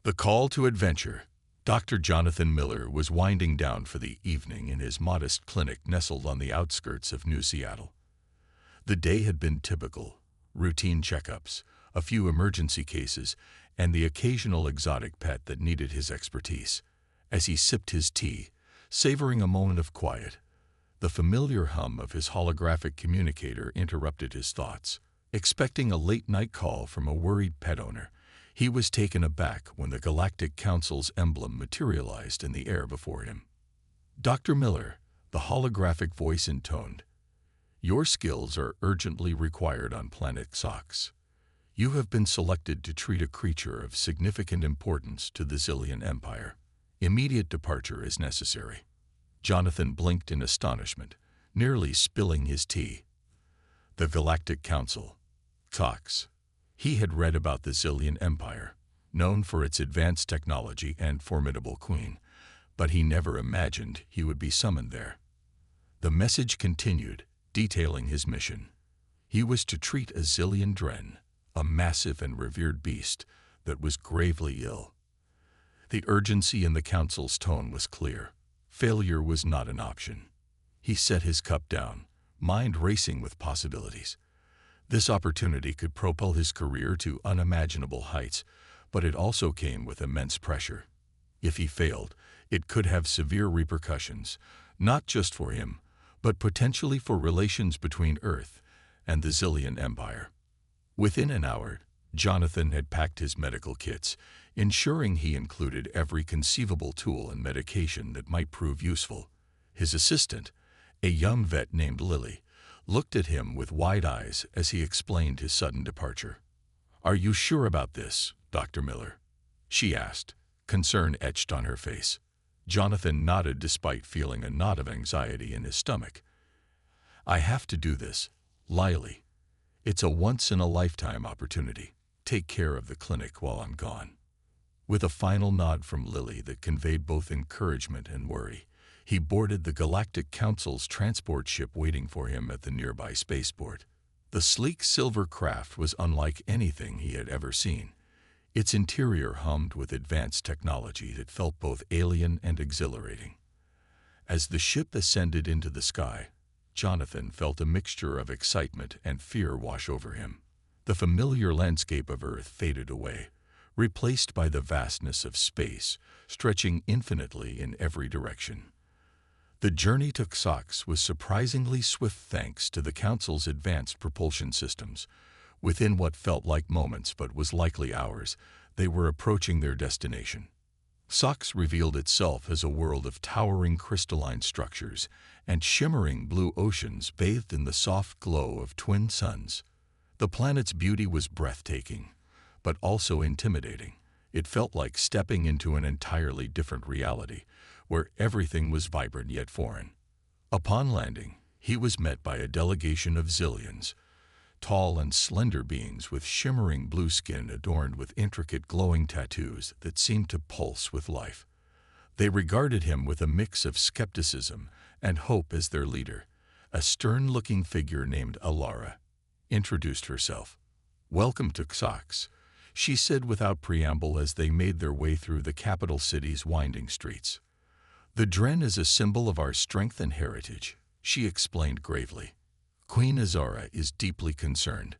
The call to adventure. Dr. Jonathan Miller was winding down for the evening in his modest clinic nestled on the outskirts of New Seattle. The day had been typical: routine checkups, a few emergency cases, and the occasional exotic pet that needed his expertise. As he sipped his tea, savoring a moment of quiet, the familiar hum of his holographic communicator interrupted his thoughts. Expecting a late-night call from a worried pet owner, he was taken aback when the Galactic Council's emblem materialized in the air before him. "Dr. Miller," the holographic voice intoned, "your skills are urgently required on planet Sox. You have been selected to treat a creature of significant importance to the Zillion Empire. Immediate departure is necessary." Jonathan blinked in astonishment, nearly spilling his tea. The Galactic Council. Sox. He had read about the Zillion Empire, known for its advanced technology and formidable queen, but he never imagined he would be summoned there. The message continued, detailing his mission. He was to treat a Zillion Dren, a massive and revered beast that was gravely ill. The urgency in the council's tone was clear. Failure was not an option. He set his cup down, mind racing with possibilities. This opportunity could propel his career to unimaginable heights, but it also came with immense pressure. If he failed, it could have severe repercussions, not just for him, but potentially for relations between Earth and the Zillion Empire. Within an hour, Jonathan had packed his medical kits, ensuring he included every conceivable tool and medication that might prove useful. His assistant, a young vet named Lily, looked at him with wide eyes as he explained his sudden departure. "Are you sure about this, Dr. Miller?" she asked, concern etched on her face. Jonathan nodded despite feeling a knot of anxiety in his stomach. "I have to do this, Lily. It's a once-in-a-lifetime opportunity. Take care of the clinic while I'm gone." With a final nod from Lily that conveyed both encouragement and worry, he boarded the Galactic Council's transport ship waiting for him at the nearby spaceport. The sleek silver craft was unlike anything he had ever seen. Its interior hummed with advanced technology that felt both alien and exhilarating. As the ship ascended into the sky, Jonathan felt a mixture of excitement and fear wash over him. The familiar landscape of Earth faded away, replaced by the vastness of space, stretching infinitely in every direction. The journey to Sox was surprisingly swift thanks to the Council's advanced propulsion systems. Within what felt like moments but was likely hours, they were approaching their destination. Sox revealed itself as a world of towering crystalline structures and shimmering blue oceans bathed in the soft glow of twin suns. The planet's beauty was breathtaking, but also intimidating. It felt like stepping into an entirely different reality, where everything was vibrant yet foreign. Upon landing, he was met by a delegation of Zillions, tall and slender beings with shimmering blue skin adorned with intricate glowing tattoos that seemed to pulse with life. They regarded him with a mix of skepticism and hope as their leader. A stern-looking figure named Alara introduced herself. "Welcome to Sox," she said without preamble as they made their way through the capital city's winding streets. "The Dren is a symbol of our strength and heritage," she explained gravely. "Queen Azara is deeply concerned.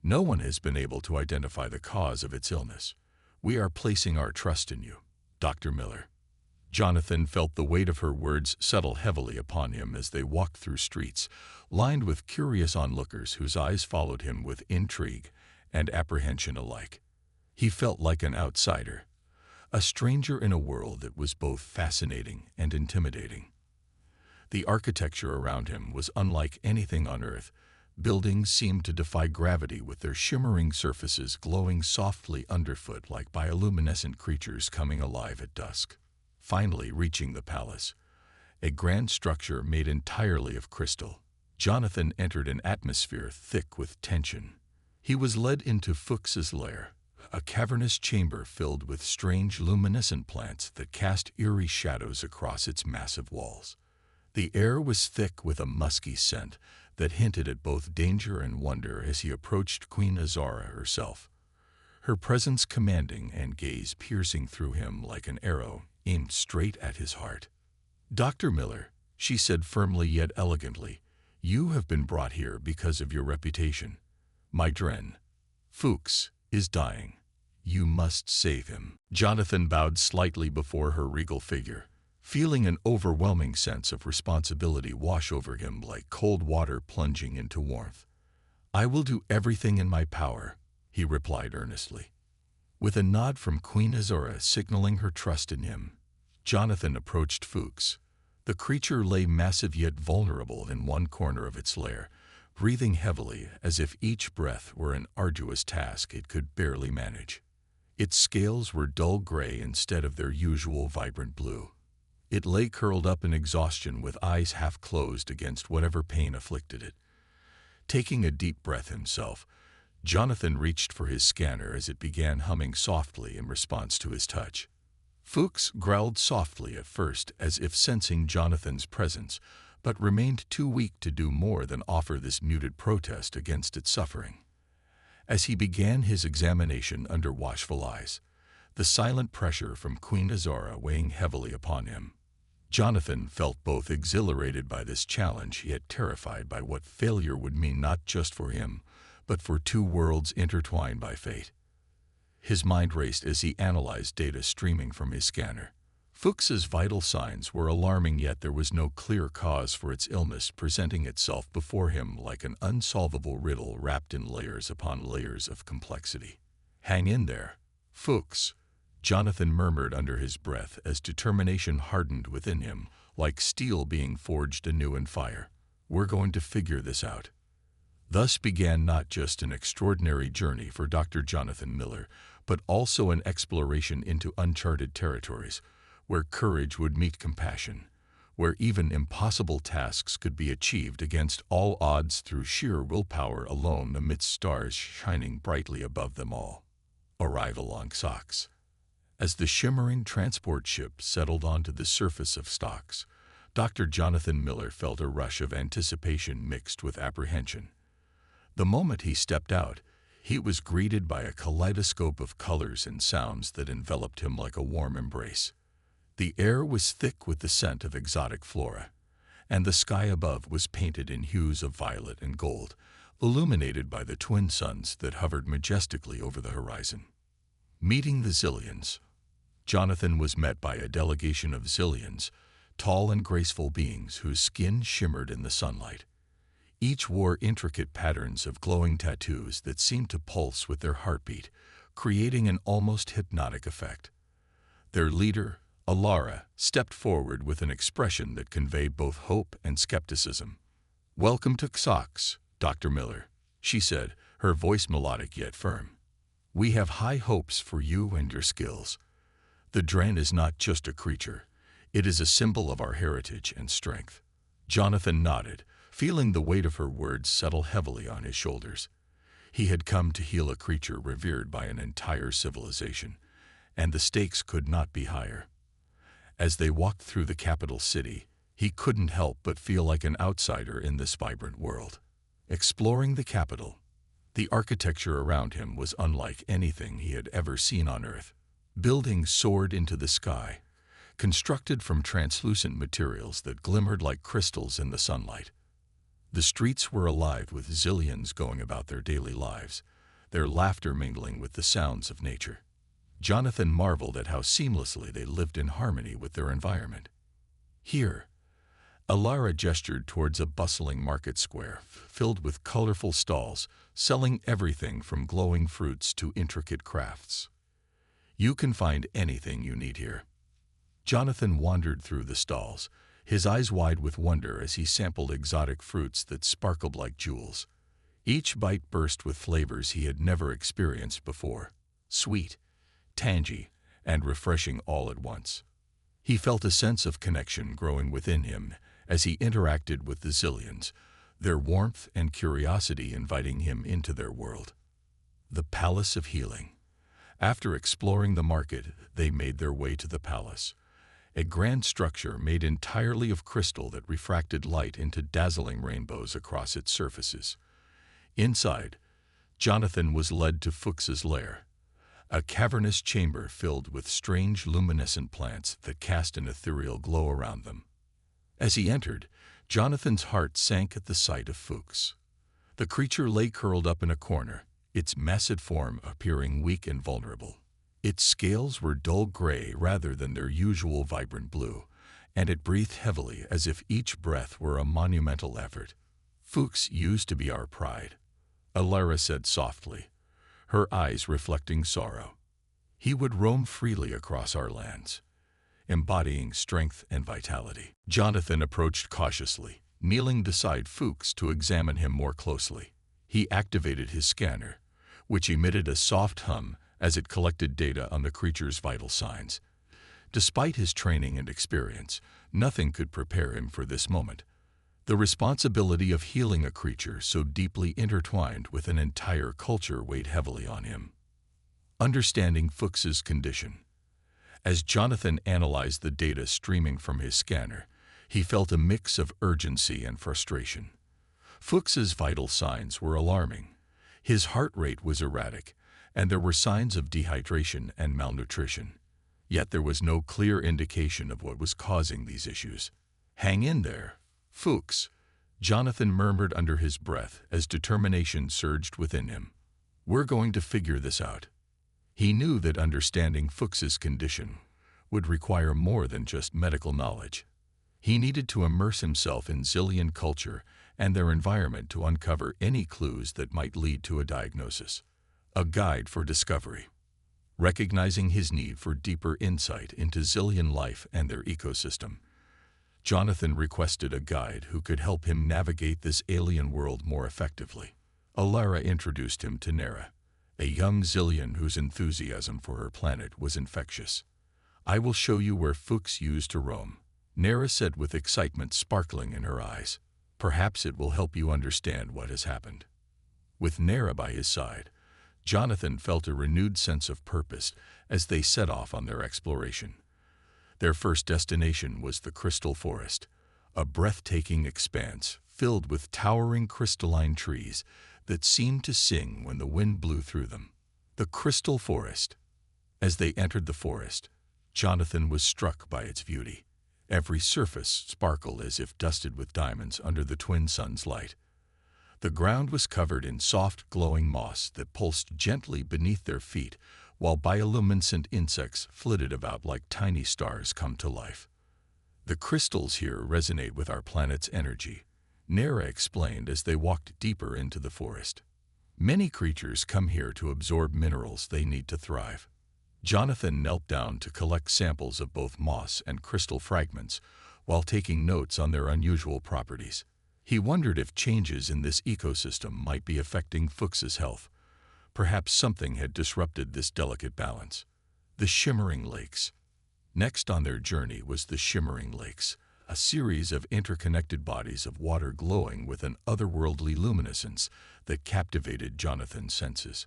No one has been able to identify the cause of its illness. We are placing our trust in you, Dr. Miller." Jonathan felt the weight of her words settle heavily upon him as they walked through streets lined with curious onlookers whose eyes followed him with intrigue and apprehension alike. He felt like an outsider, a stranger in a world that was both fascinating and intimidating. The architecture around him was unlike anything on Earth. Buildings seemed to defy gravity with their shimmering surfaces glowing softly underfoot like bioluminescent creatures coming alive at dusk. Finally reaching the palace, a grand structure made entirely of crystal, Jonathan entered an atmosphere thick with tension. He was led into Fuchs's lair, a cavernous chamber filled with strange luminescent plants that cast eerie shadows across its massive walls. The air was thick with a musky scent that hinted at both danger and wonder as he approached Queen Azara herself. her presence commanding and gaze piercing through him like an arrow aimed straight at his heart. "Dr. Miller," she said firmly yet elegantly, "you have been brought here because of your reputation. My Dren, Fuchs, is dying. You must save him." Jonathan bowed slightly before her regal figure, feeling an overwhelming sense of responsibility wash over him like cold water plunging into warmth. "I will do everything in my power," he replied earnestly. With a nod from Queen Azora signaling her trust in him, Jonathan approached Fuchs. The creature lay massive yet vulnerable in one corner of its lair, breathing heavily as if each breath were an arduous task it could barely manage. Its scales were dull gray instead of their usual vibrant blue. It lay curled up in exhaustion with eyes half closed against whatever pain afflicted it. Taking a deep breath himself, Jonathan reached for his scanner as it began humming softly in response to his touch. Fuchs growled softly at first as if sensing Jonathan's presence, but remained too weak to do more than offer this muted protest against its suffering. As he began his examination under watchful eyes, the silent pressure from Queen Azora weighing heavily upon him, Jonathan felt both exhilarated by this challenge yet terrified by what failure would mean not just for him, but for two worlds intertwined by fate. His mind raced as he analyzed data streaming from his scanner. Fuchs's vital signs were alarming, yet there was no clear cause for its illness presenting itself before him like an unsolvable riddle wrapped in layers upon layers of complexity. "Hang in there, Fuchs," Jonathan murmured under his breath as determination hardened within him, like steel being forged anew in fire. "We're going to figure this out." Thus began not just an extraordinary journey for Dr. Jonathan Miller, but also an exploration into uncharted territories, where courage would meet compassion, where even impossible tasks could be achieved against all odds through sheer willpower alone amidst stars shining brightly above them all. Arrival on Sox. As the shimmering transport ship settled onto the surface of Stocks, Dr. Jonathan Miller felt a rush of anticipation mixed with apprehension. The moment he stepped out, he was greeted by a kaleidoscope of colors and sounds that enveloped him like a warm embrace. The air was thick with the scent of exotic flora, and the sky above was painted in hues of violet and gold, illuminated by the twin suns that hovered majestically over the horizon. Meeting the Zillions, Jonathan was met by a delegation of Zillions, tall and graceful beings whose skin shimmered in the sunlight. Each wore intricate patterns of glowing tattoos that seemed to pulse with their heartbeat, creating an almost hypnotic effect. Their leader, Alara, stepped forward with an expression that conveyed both hope and skepticism. "Welcome to Xox, Dr. Miller," she said, her voice melodic yet firm. "We have high hopes for you and your skills. The Dren is not just a creature. It is a symbol of our heritage and strength." Jonathan nodded, feeling the weight of her words settle heavily on his shoulders. He had come to heal a creature revered by an entire civilization, and the stakes could not be higher. As they walked through the capital city, he couldn't help but feel like an outsider in this vibrant world. Exploring the capital, the architecture around him was unlike anything he had ever seen on Earth. Buildings soared into the sky, constructed from translucent materials that glimmered like crystals in the sunlight. The streets were alive with Zillions going about their daily lives, their laughter mingling with the sounds of nature. Jonathan marveled at how seamlessly they lived in harmony with their environment. Here, Alara gestured towards a bustling market square filled with colorful stalls, selling everything from glowing fruits to intricate crafts. "You can find anything you need here." Jonathan wandered through the stalls, his eyes wide with wonder as he sampled exotic fruits that sparkled like jewels. Each bite burst with flavors he had never experienced before, sweet, tangy, and refreshing all at once. He felt a sense of connection growing within him as he interacted with the Zillions, their warmth and curiosity inviting him into their world. The Palace of Healing. After exploring the market, they made their way to the palace, a grand structure made entirely of crystal that refracted light into dazzling rainbows across its surfaces. Inside, Jonathan was led to Fuchs's lair, a cavernous chamber filled with strange luminescent plants that cast an ethereal glow around them. As he entered, Jonathan's heart sank at the sight of Fuchs. The creature lay curled up in a corner, its massive form appearing weak and vulnerable. Its scales were dull gray rather than their usual vibrant blue, and it breathed heavily as if each breath were a monumental effort. "Fuchs used to be our pride," Alara said softly, her eyes reflecting sorrow. "He would roam freely across our lands, embodying strength and vitality." Jonathan approached cautiously, kneeling beside Fuchs to examine him more closely. He activated his scanner, which emitted a soft hum as it collected data on the creature's vital signs. Despite his training and experience, nothing could prepare him for this moment. The responsibility of healing a creature so deeply intertwined with an entire culture weighed heavily on him. Understanding Fuchs's condition. As Jonathan analyzed the data streaming from his scanner, he felt a mix of urgency and frustration. Fuchs's vital signs were alarming. His heart rate was erratic, and there were signs of dehydration and malnutrition. Yet there was no clear indication of what was causing these issues. "Hang in there, Fuchs," Jonathan murmured under his breath as determination surged within him. "We're going to figure this out." He knew that understanding Fuchs's condition would require more than just medical knowledge. He needed to immerse himself in Xilian culture and their environment to uncover any clues that might lead to a diagnosis. A guide for discovery. Recognizing his need for deeper insight into Xilian life and their ecosystem, Jonathan requested a guide who could help him navigate this alien world more effectively. Alara introduced him to Nera, a young Xilian whose enthusiasm for her planet was infectious. "I will show you where Fuchs used to roam," Nera said with excitement sparkling in her eyes. "Perhaps it will help you understand what has happened." With Nera by his side, Jonathan felt a renewed sense of purpose as they set off on their exploration. Their first destination was the Crystal Forest, a breathtaking expanse filled with towering crystalline trees that seemed to sing when the wind blew through them. The Crystal Forest. As they entered the forest, Jonathan was struck by its beauty. Every surface sparkled as if dusted with diamonds under the twin suns' light. The ground was covered in soft, glowing moss that pulsed gently beneath their feet, while bioluminescent insects flitted about like tiny stars come to life. "The crystals here resonate with our planet's energy," Nera explained as they walked deeper into the forest. "Many creatures come here to absorb minerals they need to thrive." Jonathan knelt down to collect samples of both moss and crystal fragments while taking notes on their unusual properties. He wondered if changes in this ecosystem might be affecting Fuchs's health. Perhaps something had disrupted this delicate balance. The Shimmering Lakes. Next on their journey was the Shimmering Lakes, a series of interconnected bodies of water glowing with an otherworldly luminescence that captivated Jonathan's senses.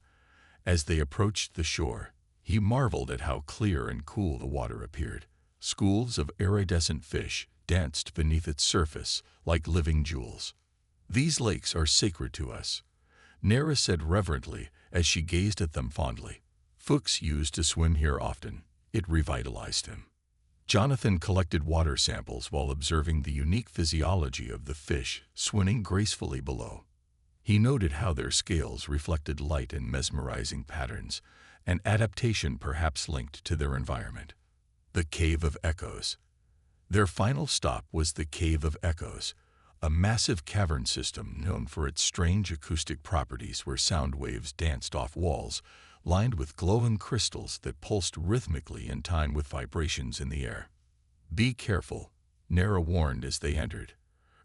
As they approached the shore, he marveled at how clear and cool the water appeared. Schools of iridescent fish danced beneath its surface like living jewels. "These lakes are sacred to us," Nera said reverently as she gazed at them fondly. "Fuchs used to swim here often. It revitalized him." Jonathan collected water samples while observing the unique physiology of the fish swimming gracefully below. He noted how their scales reflected light in mesmerizing patterns, an adaptation perhaps linked to their environment. The Cave of Echoes. Their final stop was the Cave of Echoes, a massive cavern system known for its strange acoustic properties where sound waves danced off walls, lined with glowing crystals that pulsed rhythmically in time with vibrations in the air. "Be careful," Nera warned as they entered.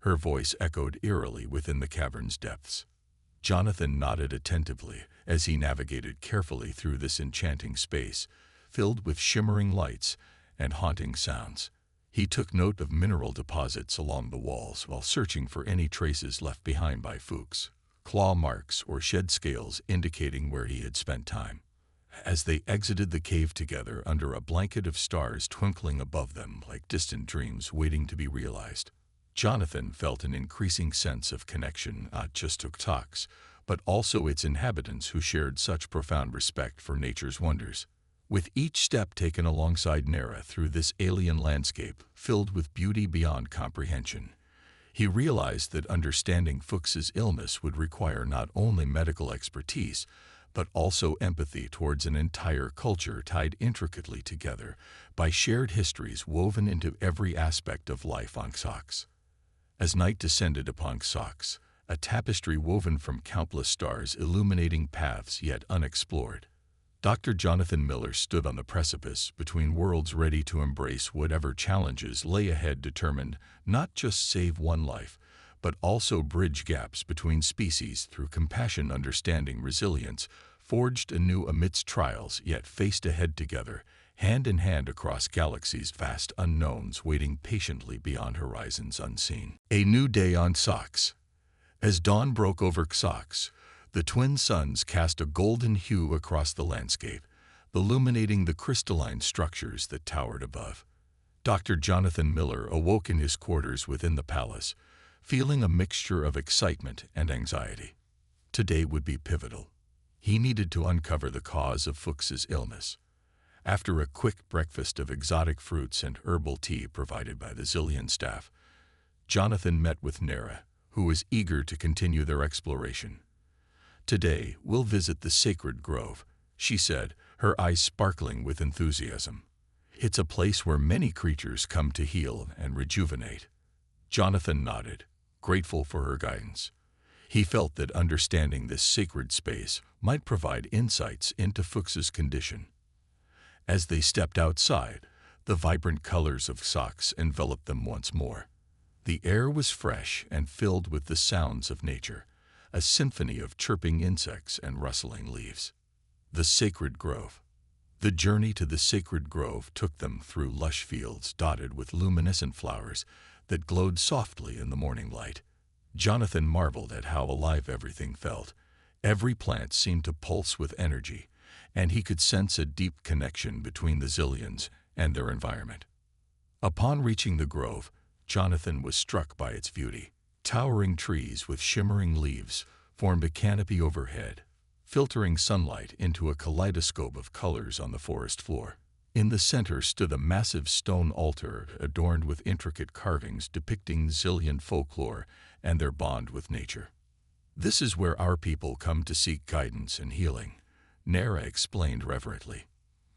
Her voice echoed eerily within the cavern's depths. Jonathan nodded attentively as he navigated carefully through this enchanting space, filled with shimmering lights and haunting sounds. He took note of mineral deposits along the walls while searching for any traces left behind by Fuchs, claw marks or shed scales indicating where he had spent time. As they exited the cave together under a blanket of stars twinkling above them like distant dreams waiting to be realized, Jonathan felt an increasing sense of connection, not just to Fuchs, but also its inhabitants who shared such profound respect for nature's wonders. With each step taken alongside Nera through this alien landscape filled with beauty beyond comprehension, he realized that understanding Fuchs's illness would require not only medical expertise, but also empathy towards an entire culture tied intricately together by shared histories woven into every aspect of life on Xox. As night descended upon Xox, a tapestry woven from countless stars illuminating paths yet unexplored, Dr. Jonathan Miller stood on the precipice between worlds, ready to embrace whatever challenges lay ahead, determined not just save one life, but also bridge gaps between species through compassion, understanding, resilience, forged anew amidst trials, yet faced ahead together, hand in hand across galaxies, vast unknowns waiting patiently beyond horizons unseen. A new day on Xox. As dawn broke over Xox, the twin suns cast a golden hue across the landscape, illuminating the crystalline structures that towered above. Dr. Jonathan Miller awoke in his quarters within the palace, feeling a mixture of excitement and anxiety. Today would be pivotal. He needed to uncover the cause of Fuchs's illness. After a quick breakfast of exotic fruits and herbal tea provided by the Zillion staff, Jonathan met with Nera, who was eager to continue their exploration. "Today, we'll visit the sacred grove," she said, her eyes sparkling with enthusiasm. "It's a place where many creatures come to heal and rejuvenate." Jonathan nodded, grateful for her guidance. He felt that understanding this sacred space might provide insights into Fuchs's condition. As they stepped outside, the vibrant colors of Xox enveloped them once more. The air was fresh and filled with the sounds of nature, a symphony of chirping insects and rustling leaves. The sacred grove. The journey to the sacred grove took them through lush fields dotted with luminescent flowers that glowed softly in the morning light. Jonathan marveled at how alive everything felt. Every plant seemed to pulse with energy, and he could sense a deep connection between the Zillions and their environment. Upon reaching the grove, Jonathan was struck by its beauty. Towering trees with shimmering leaves formed a canopy overhead, filtering sunlight into a kaleidoscope of colors on the forest floor. In the center stood a massive stone altar adorned with intricate carvings depicting Zillion folklore and their bond with nature. "This is where our people come to seek guidance and healing," Nera explained reverently.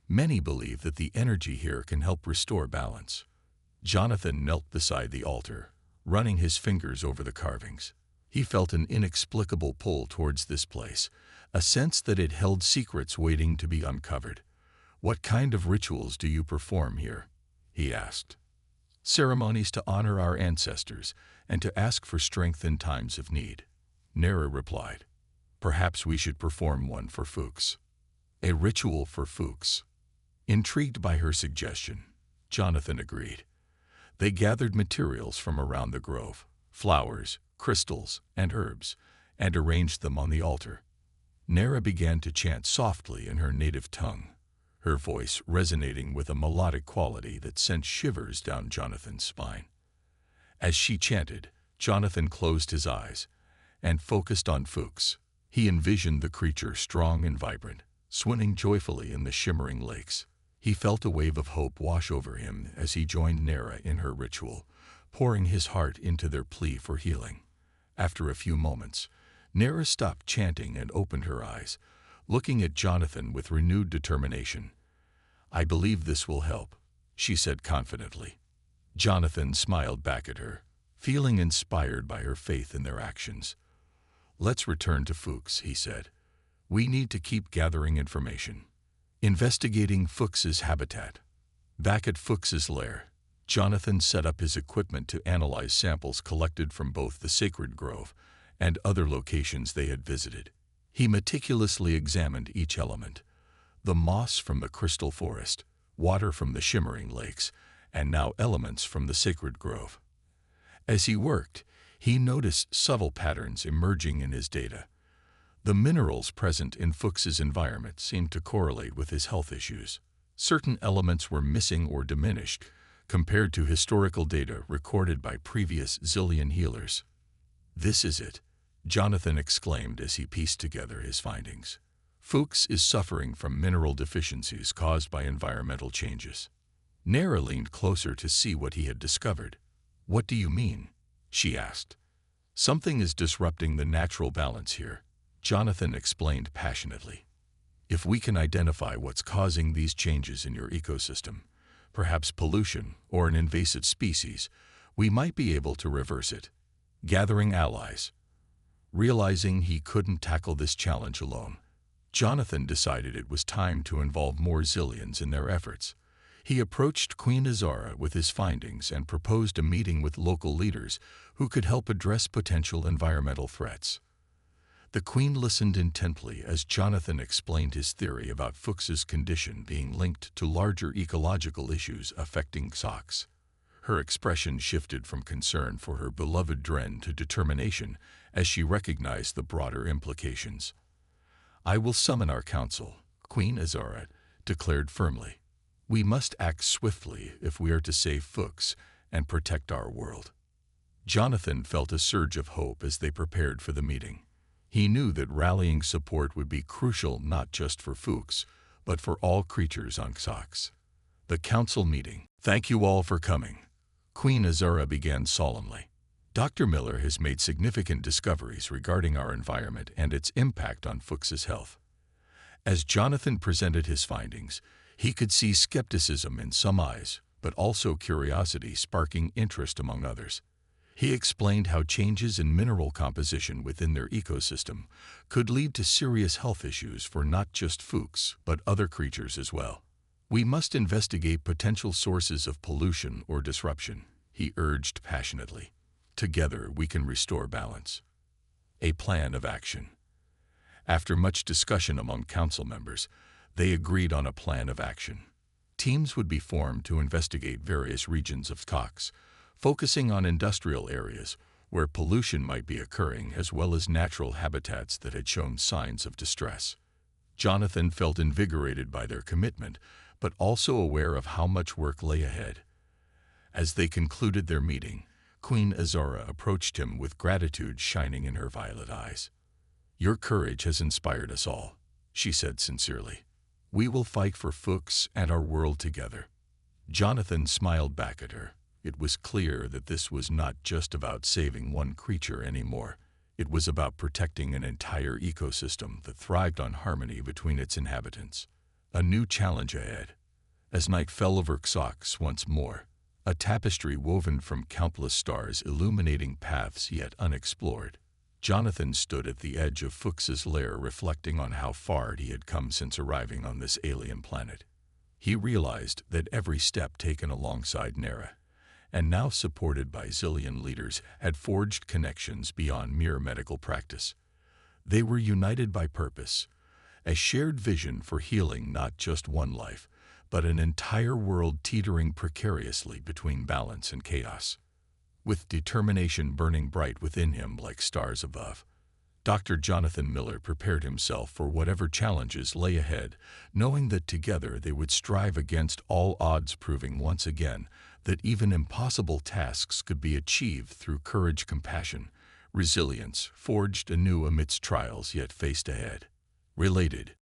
"Many believe that the energy here can help restore balance." Jonathan knelt beside the altar, running his fingers over the carvings. He felt an inexplicable pull towards this place, a sense that it held secrets waiting to be uncovered. "What kind of rituals do you perform here?" he asked. "Ceremonies to honor our ancestors and to ask for strength in times of need," Nera replied. "Perhaps we should perform one for Fuchs." A ritual for Fuchs. Intrigued by her suggestion, Jonathan agreed. They gathered materials from around the grove, flowers, crystals, and herbs, and arranged them on the altar. Nera began to chant softly in her native tongue, her voice resonating with a melodic quality that sent shivers down Jonathan's spine. As she chanted, Jonathan closed his eyes and focused on Fuchs. He envisioned the creature strong and vibrant, swimming joyfully in the shimmering lakes. He felt a wave of hope wash over him as he joined Nera in her ritual, pouring his heart into their plea for healing. After a few moments, Nera stopped chanting and opened her eyes, looking at Jonathan with renewed determination. "I believe this will help," she said confidently. Jonathan smiled back at her, feeling inspired by her faith in their actions. "Let's return to Fuchs," he said. "We need to keep gathering information." Investigating Fuchs's habitat. Back at Fuchs's lair, Jonathan set up his equipment to analyze samples collected from both the sacred grove and other locations they had visited. He meticulously examined each element: the moss from the crystal forest, water from the shimmering lakes, and now elements from the sacred grove. As he worked, he noticed subtle patterns emerging in his data. The minerals present in Fuchs's environment seemed to correlate with his health issues. Certain elements were missing or diminished compared to historical data recorded by previous Zillion healers. "This is it," Jonathan exclaimed as he pieced together his findings. Fuchs is suffering from mineral deficiencies caused by environmental changes. Nera leaned closer to see what he had discovered. "What do you mean?" she asked. "Something is disrupting the natural balance here," Jonathan explained passionately. "If we can identify what's causing these changes in your ecosystem, perhaps pollution or an invasive species, we might be able to reverse it." Gathering allies. Realizing he couldn't tackle this challenge alone, Jonathan decided it was time to involve more Xilians in their efforts. He approached Queen Azara with his findings and proposed a meeting with local leaders who could help address potential environmental threats. The Queen listened intently as Jonathan explained his theory about Fuchs's condition being linked to larger ecological issues affecting Xox. Her expression shifted from concern for her beloved Dren to determination as she recognized the broader implications. "I will summon our council," Queen Azara declared firmly. "We must act swiftly if we are to save Fuchs and protect our world." Jonathan felt a surge of hope as they prepared for the meeting. He knew that rallying support would be crucial not just for Fuchs, but for all creatures on Xox. The council meeting. "Thank you all for coming," Queen Azara began solemnly. "Dr. Miller has made significant discoveries regarding our environment and its impact on Fuchs's health." As Jonathan presented his findings, he could see skepticism in some eyes, but also curiosity sparking interest among others. He explained how changes in mineral composition within their ecosystem could lead to serious health issues for not just Fuchs, but other creatures as well. "We must investigate potential sources of pollution or disruption," he urged passionately. "Together we can restore balance." A plan of action. After much discussion among council members, they agreed on a plan of action. Teams would be formed to investigate various regions of Xox, focusing on industrial areas where pollution might be occurring as well as natural habitats that had shown signs of distress. Jonathan felt invigorated by their commitment, but also aware of how much work lay ahead. As they concluded their meeting, Queen Azara approached him with gratitude shining in her violet eyes. "Your courage has inspired us all," she said sincerely. "We will fight for Fuchs and our world together." Jonathan smiled back at her. It was clear that this was not just about saving one creature anymore. It was about protecting an entire ecosystem that thrived on harmony between its inhabitants. A new challenge ahead. As night fell over Xox once more, a tapestry woven from countless stars illuminating paths yet unexplored, Jonathan stood at the edge of Fuchs's lair reflecting on how far he had come since arriving on this alien planet. He realized that every step taken alongside Nera, and now supported by Xilian leaders, had forged connections beyond mere medical practice. They were united by purpose, a shared vision for healing not just one life, but an entire world teetering precariously between balance and chaos. With determination burning bright within him like stars above, Dr. Jonathan Miller prepared himself for whatever challenges lay ahead, knowing that together they would strive against all odds, proving once again that even impossible tasks could be achieved through courage, compassion, resilience, forged anew amidst trials yet faced ahead. Related.